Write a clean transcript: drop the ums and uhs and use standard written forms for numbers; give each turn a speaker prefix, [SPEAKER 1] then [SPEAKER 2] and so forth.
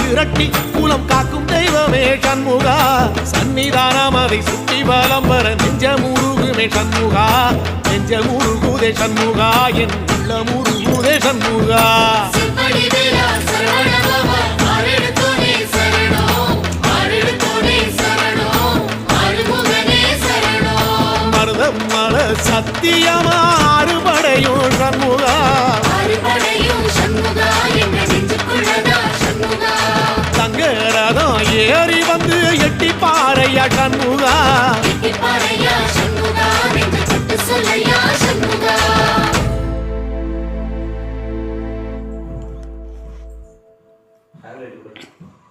[SPEAKER 1] விரட்டி குலம் காக்கும் தெய்வமே சண்முகா சன்னிதானம் அதை சுற்றி வலம் வர நெஞ்ச முருகுமே சண்முகா நெஞ்ச முருகுதே சண்முகா என் உள்ள முருகுதே சண்முகா மருதம் மல சத்தியமா அறுபடையும் சண்முகா தங்க ரதம் ஏறி வந்து எட்டி பாறையா சண்முகா
[SPEAKER 2] Highlight